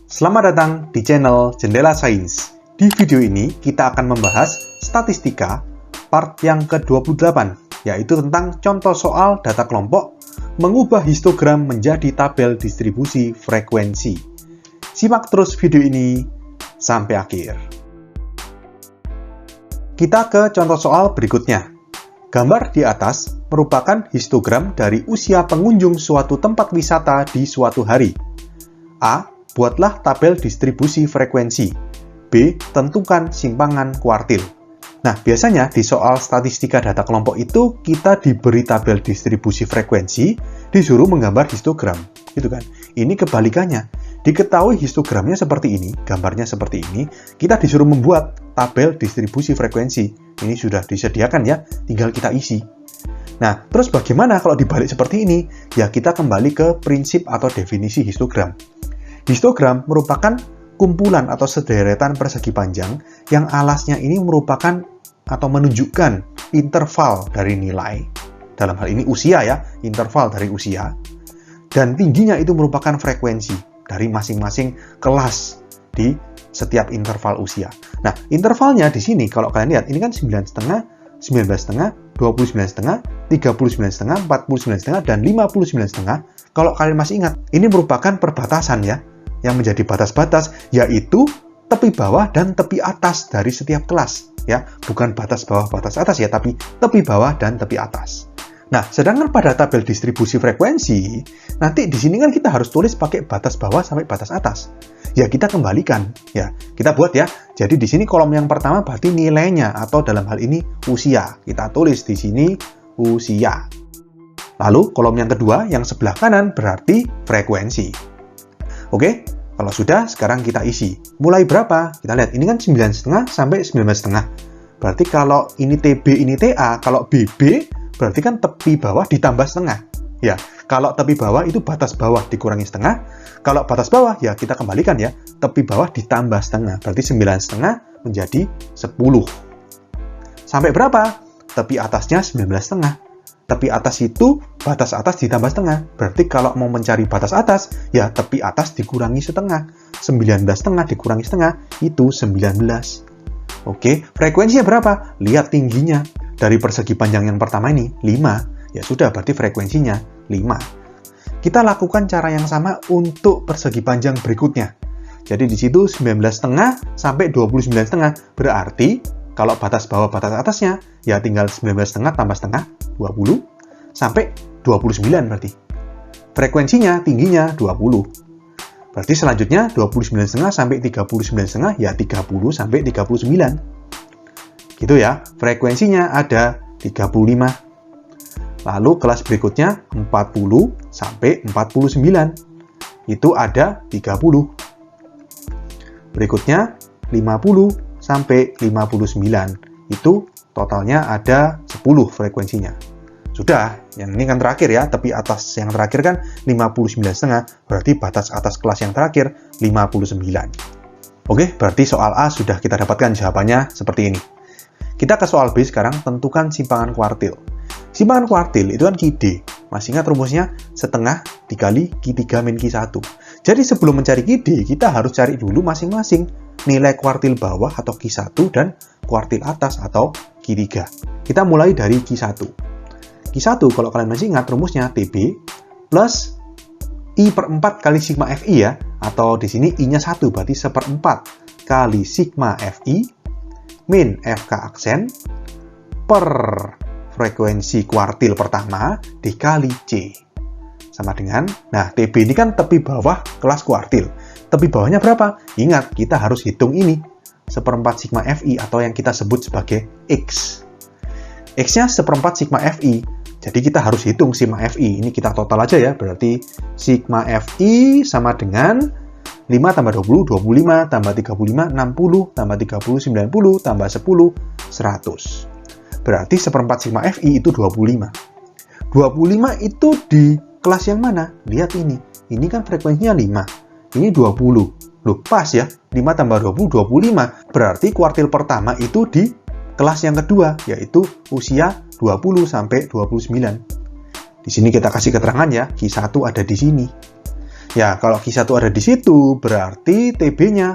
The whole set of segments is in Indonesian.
Selamat datang di channel Jendela Sains. Di video ini kita akan membahas statistika part yang ke-28, yaitu tentang contoh soal data kelompok mengubah histogram menjadi tabel distribusi frekuensi. Simak terus video ini sampai akhir. Kita ke contoh soal berikutnya. Gambar di atas merupakan histogram dari usia pengunjung suatu tempat wisata di suatu hari. A. Buatlah tabel distribusi frekuensi. B. Tentukan simpangan kuartil. Nah, biasanya di soal statistika data kelompok itu kita diberi tabel distribusi frekuensi, disuruh menggambar histogram, gitu kan? Ini kebalikannya. Diketahui histogramnya seperti ini, gambarnya seperti ini, kita disuruh membuat tabel distribusi frekuensi. Ini sudah disediakan ya, tinggal kita isi. Nah, terus bagaimana kalau dibalik seperti ini? Ya, kita kembali ke prinsip atau definisi histogram. Histogram merupakan kumpulan atau sederetan persegi panjang yang alasnya ini merupakan atau menunjukkan interval dari nilai. Dalam hal ini usia ya, interval dari usia. Dan tingginya itu merupakan frekuensi dari masing-masing kelas di setiap interval usia. Nah, intervalnya di sini kalau kalian lihat, ini kan 9,5, 19,5, 29,5, 39,5, 49,5, dan 59,5. Kalau kalian masih ingat, ini merupakan perbatasan ya, yang menjadi batas-batas, yaitu tepi bawah dan tepi atas dari setiap kelas. Ya, bukan batas bawah, batas atas ya, tapi tepi bawah dan tepi atas. Nah, sedangkan pada tabel distribusi frekuensi, nanti di sini kan kita harus tulis pakai batas bawah sampai batas atas. Ya, kita kembalikan. Ya, kita buat ya. Jadi di sini kolom yang pertama berarti nilainya, atau dalam hal ini usia. Kita tulis di sini usia. Lalu kolom yang kedua, yang sebelah kanan berarti frekuensi. Oke, kalau sudah, sekarang kita isi. Mulai berapa? Kita lihat, ini kan 9,5 sampai 19,5. Berarti kalau ini TB, ini TA, kalau BB, berarti kan tepi bawah ditambah setengah. Ya, kalau tepi bawah itu batas bawah dikurangi setengah. Kalau batas bawah, ya kita kembalikan ya. Tepi bawah ditambah setengah. Berarti 9,5 menjadi 10. Sampai berapa? Tepi atasnya 19,5. Tepi atas itu batas atas ditambah setengah. Berarti kalau mau mencari batas atas, ya tepi atas dikurangi setengah. 19,5 dikurangi setengah, itu 19. Oke, frekuensinya berapa? Lihat tingginya. Dari persegi panjang yang pertama ini, 5. Ya sudah, berarti frekuensinya 5. Kita lakukan cara yang sama untuk persegi panjang berikutnya. Jadi di situ 19,5 sampai 29,5. Berarti kalau batas bawah batas atasnya, ya tinggal 19,5 tambah setengah, 20, sampai 29 berarti. Frekuensinya, tingginya 20. Berarti selanjutnya 29,5 sampai 39,5, ya 30 sampai 39. Gitu ya, frekuensinya ada 35. Lalu kelas berikutnya 40 sampai 49. Itu ada 30. Berikutnya 50 sampai 59. Itu totalnya ada 10 frekuensinya. Sudah, yang ini kan terakhir ya, tepi atas yang terakhir kan 59,5, berarti batas atas kelas yang terakhir 59. Oke, berarti soal A sudah kita dapatkan jawabannya seperti ini. Kita ke soal B sekarang, tentukan simpangan kuartil. Simpangan kuartil itu kan Q-D. Masih ingat rumusnya? Setengah dikali Q3 min Q1. Jadi sebelum mencari Q-D, kita harus cari dulu masing-masing nilai kuartil bawah atau Q1 dan kuartil atas atau Q3. Kita mulai dari Q1. Q1 kalau kalian masih ingat rumusnya TB plus I per 4 kali sigma FI ya, atau di sini I-nya 1 berarti 1/4 kali sigma FI min FK aksen per frekuensi kuartil pertama dikali C. Sama dengan, nah TB ini kan tepi bawah kelas kuartil. Tepi bawahnya berapa? Ingat, kita harus hitung ini. 1/4 sigma FI atau yang kita sebut sebagai X. X-nya 1/4 sigma FI. Jadi kita harus hitung sigma FI. Ini kita total aja ya. Berarti sigma FI sama dengan 5 tambah 20, 25, tambah 35, 60, tambah 30, 90, tambah 10, 100. Berarti 1/4 sigma FI itu 25. 25 itu di kelas yang mana? Lihat ini. Ini kan frekuensinya 5. Ini 20. Loh, pas ya. 5 tambah 20, 25. Berarti kuartil pertama itu di kelas yang kedua, yaitu usia 20 sampai 29. Di sini kita kasih keterangan ya, Q1 ada di sini. Ya, kalau Q1 ada di situ, berarti TB-nya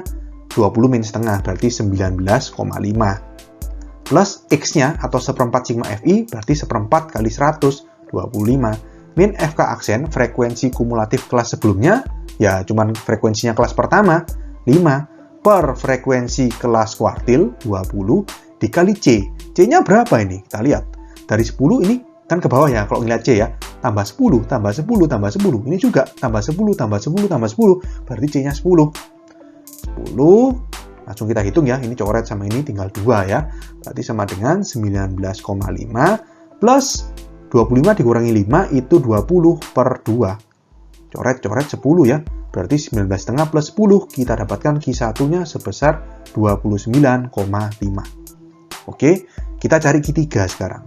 20 min setengah, berarti 19,5. Plus X-nya atau seperempat sigma Fi, berarti seperempat kali 100, 25. Min FK aksen, frekuensi kumulatif kelas sebelumnya, ya cuman frekuensinya kelas pertama, 5. Per frekuensi kelas kuartil, 20, dikali C. C-nya berapa ini? Kita lihat. Dari 10 ini kan ke bawah ya, kalau ngeliat C ya. Tambah 10, tambah 10, tambah 10. Ini juga tambah 10, tambah 10, tambah 10. Berarti C-nya 10. 10, langsung kita hitung ya. Ini coret sama ini tinggal 2 ya. Berarti sama dengan 19,5 plus 25 dikurangi 5 itu 20 per 2. Coret-coret 10 ya. Berarti 19,5 plus 10, kita dapatkan Q1-nya sebesar 29,5. Oke, kita cari Q3 sekarang.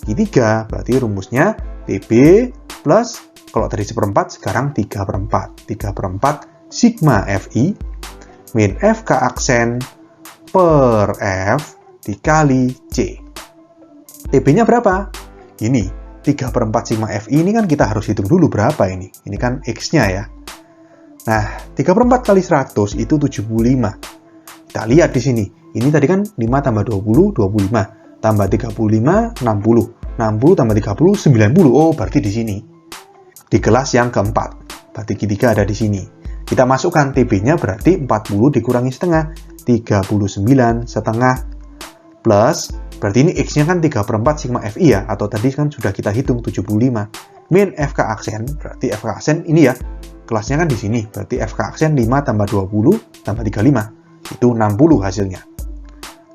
Q3 berarti rumusnya TB plus, kalau tadi seperempat, sekarang 3 per 4. 3 per 4 sigma Fi min FK aksen per F dikali C. TB-nya berapa? Ini, 3 per 4 sigma Fi ini kan kita harus hitung dulu berapa ini. Ini kan X-nya ya. Nah, 3 per 4 kali 100 itu 75. Kita lihat di sini. Ini tadi kan 5 tambah 20, 25. Tambah 35, 60. 60 tambah 30, 90. Oh, berarti di sini. Di kelas yang keempat. Berarti Q3 ada di sini. Kita masukkan TB-nya berarti 40 dikurangi setengah. 39 setengah. Plus, berarti ini X-nya kan 3 per 4 sigma Fi ya. Atau tadi kan sudah kita hitung 75. Min FK aksen, berarti FK aksen ini ya. Kelasnya kan di sini. Berarti FK aksen 5 tambah 20 tambah 35. Itu 60 hasilnya.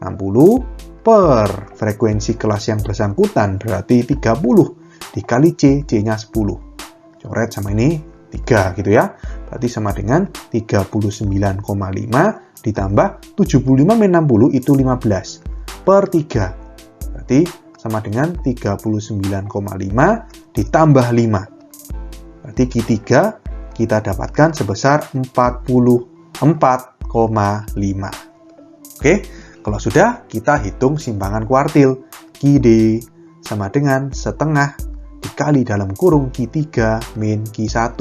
60 per frekuensi kelas yang bersangkutan berarti 30 dikali C, C-nya 10. Coret sama ini 3 gitu ya. Berarti sama dengan 39,5 ditambah 75 min 60 itu 15 per 3. Berarti sama dengan 39,5 ditambah 5. Berarti Q3 kita dapatkan sebesar 44,5. Oke. Kalau sudah, kita hitung simpangan kuartil. Qd sama dengan setengah dikali dalam kurung Q3 min Q1.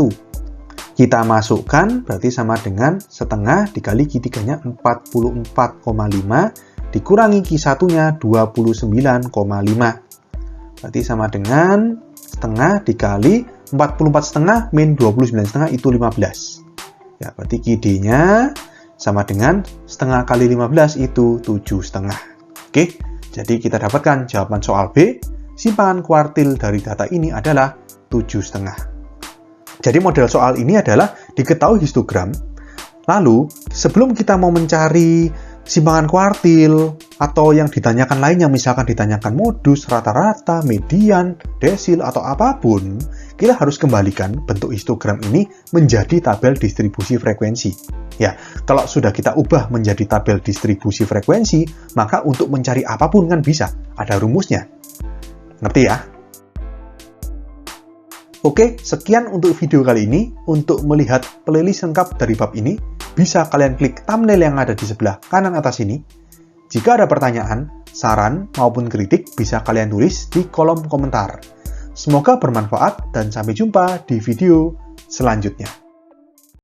Kita masukkan, berarti sama dengan setengah dikali Q3-nya 44,5 dikurangi Q1-nya 29,5. Berarti sama dengan setengah dikali 44,5 min 29,5 itu 15. Ya, berarti Qd-nya sama dengan setengah kali 15 itu 7,5. Oke, jadi kita dapatkan jawaban soal B, simpangan kuartil dari data ini adalah 7,5. Jadi model soal ini adalah diketahui histogram, lalu sebelum kita mau mencari simpangan kuartil atau yang ditanyakan lainnya, misalkan ditanyakan modus, rata-rata, median, desil, atau apapun, kita harus kembalikan bentuk histogram ini menjadi tabel distribusi frekuensi. Ya, kalau sudah kita ubah menjadi tabel distribusi frekuensi, maka untuk mencari apapun kan bisa, ada rumusnya. Ngerti ya? Oke, sekian untuk video kali ini. Untuk melihat playlist lengkap dari bab ini, bisa kalian klik thumbnail yang ada di sebelah kanan atas ini. Jika ada pertanyaan, saran, maupun kritik, bisa kalian tulis di kolom komentar. Semoga bermanfaat dan sampai jumpa di video selanjutnya.